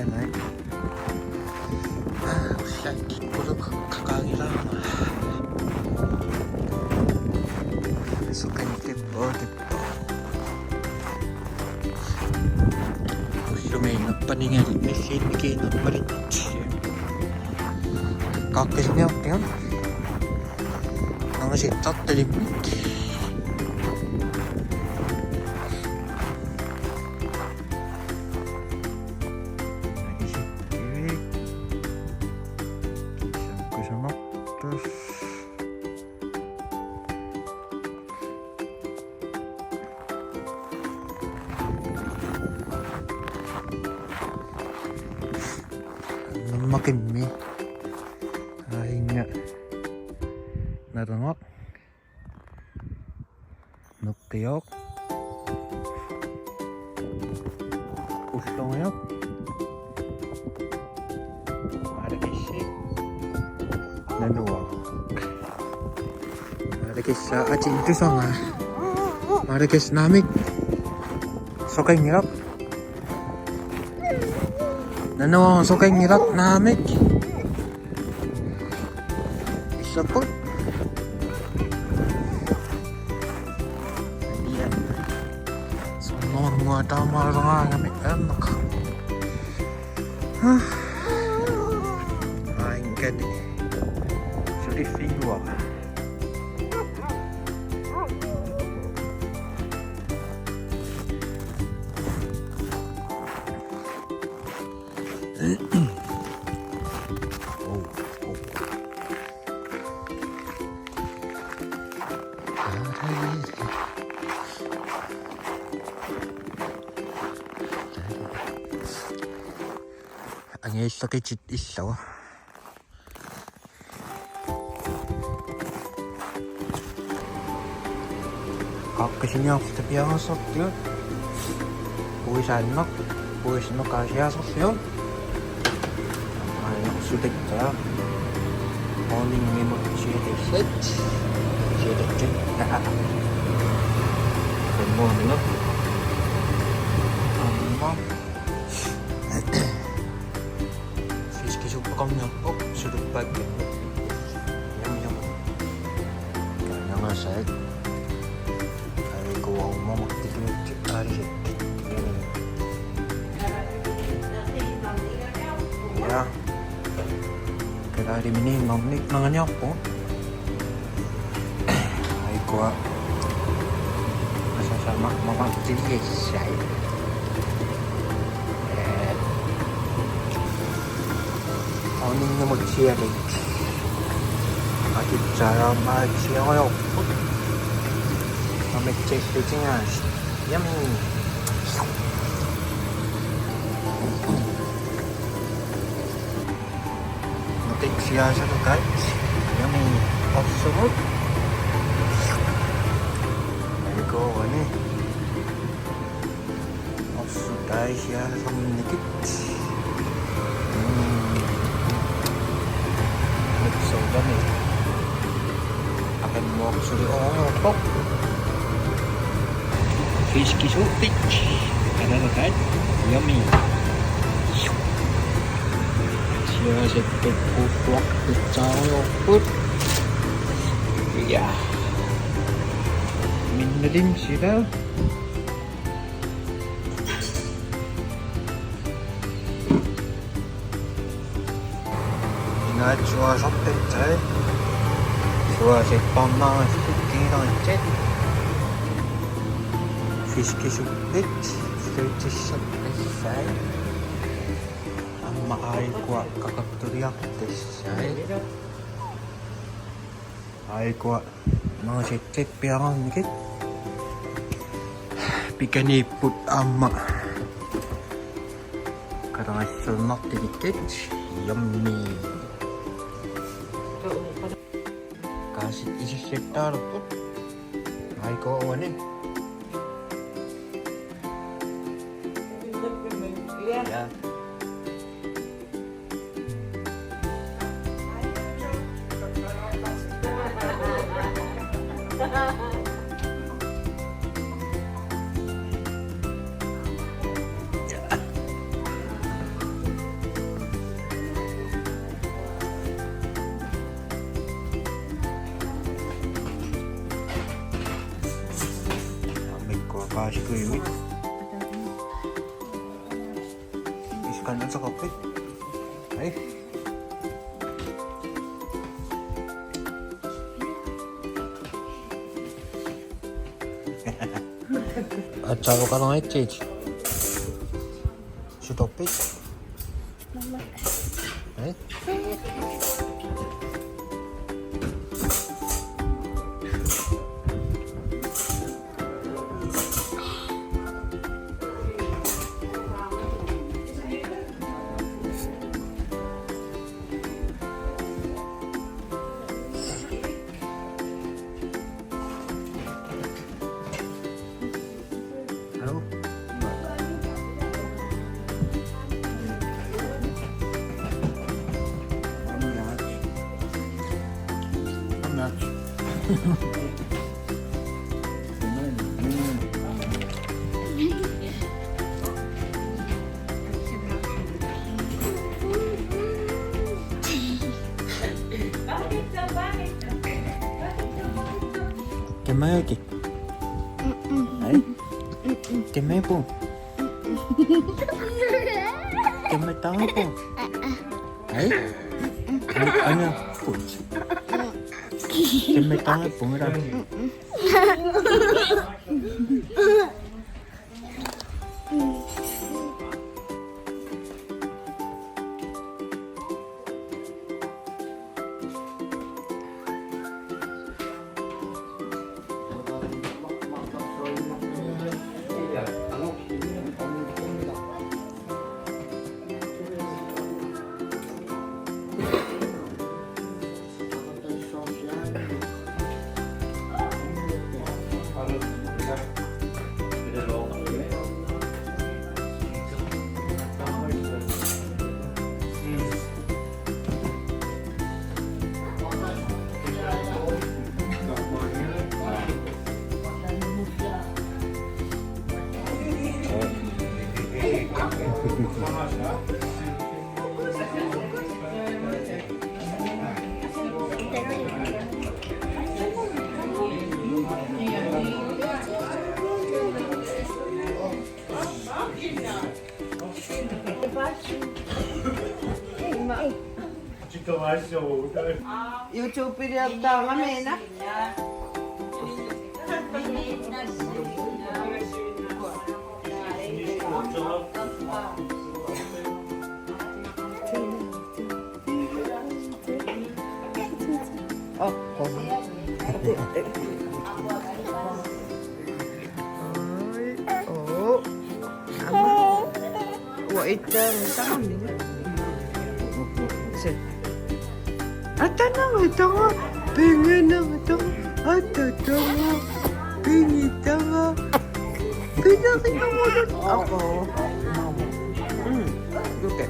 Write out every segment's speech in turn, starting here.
ない。usah ikut kakak lagi suka tipo usumay na paningan mesin kino palit kakis niya yun ang sitat talimit makimi ay nga narangok nukiyok uslongayok marakisik nanuwak marakis sa achintu songa marakis namik sokay ngirap nanuwang sokay ngirap namik isa po yan sunod mga tama nga namik anak ay gani sulit siwa ang sakit isaw kakasih niya ako sa piyasok yun puwisan no kasi asok yun ay sulit ka morning may mag-shit dyan good morning no nya oh sudut pagi yang karena ngasih hari gua mau makan hari ya kira hari ini nomnik mangannya apa hari gua masa sama mama jadi saya morning một chia thì thịt chả mà chia hoa mà mình chơi từ trên nhà yummy một tí chia cho nó cái yummy 없어 이거 원해 없어 다이시야 섬니기 Gani akan mau suri pok fish kisutik ada kan yummy siya sektor putlak pecah put iya minnadim sila 좋아서 뺐지 좋아서 빵망을 스티키랑 째 fiski supit search sai amma ay kwa kakapturyak desai ay kwa mga sitsit piangan nikit pikaniput amma karang sunok dikit yummy kasih isi setar put ay ko wane ya si Kuya Wit. Iskan lang sa kape. Ay. At saka ka lang ay Chich. Si Topik. Ay. Ano? Kemay lagi? Ay? Kemay po? Kemay tayo po? Ay? Ano? Puts. Kemay tayo po? Marami. YouTube'이었다 하면은 wait lang, ata na ito nga, pengen na ito, ata ito nga, pingita nga, pinakita mo doon ako. Okay.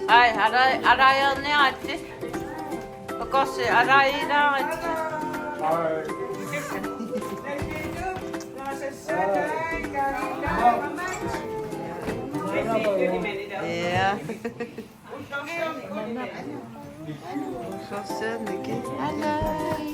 Ay, arayın ne açtı? Bakası arayın ne açtı? Yeah. Sosyal lagi. Alay.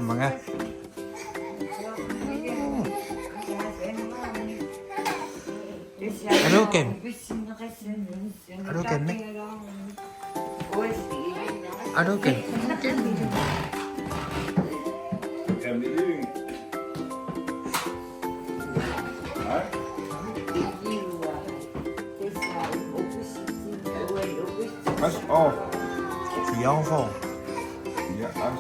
Mga ano Ken? Ano Ken? Er du okay? Pas auf. 4 enfants. Ja, als.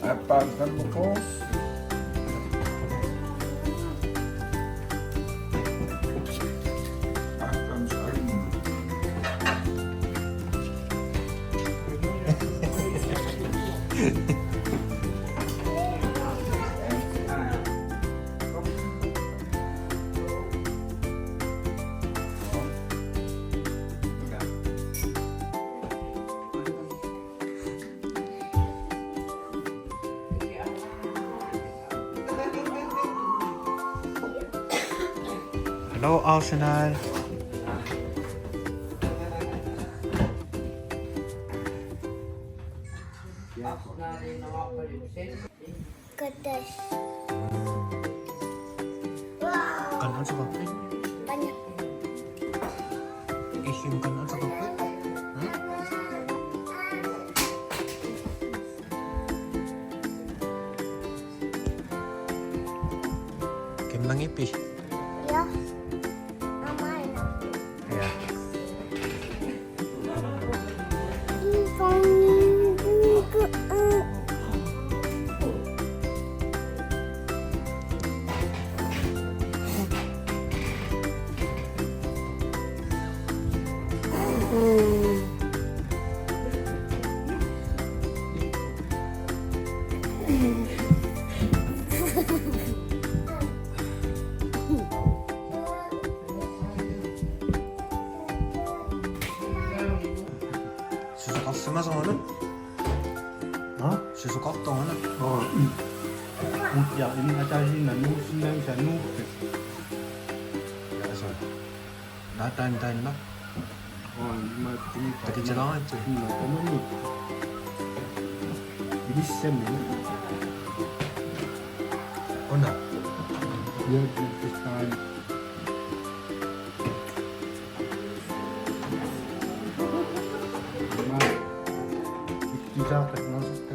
Apa kan bos? Akan sekali. Hello, Arsenal. Kedes. Kanan sa kape. Banyak. Isim kanan sa kape. Kim nangipis. Ya. Mama enak. Ya. Susu kastıma zamanı. Ha? Susu kattı onu. Oh, ya ini acara ini nanu senang sanu. Kaya Natain na. Oh, mati. Takit lang ito. Kamu ni. Ini sem ni. Una. Dia dipisahkan. Kita akan masuk ke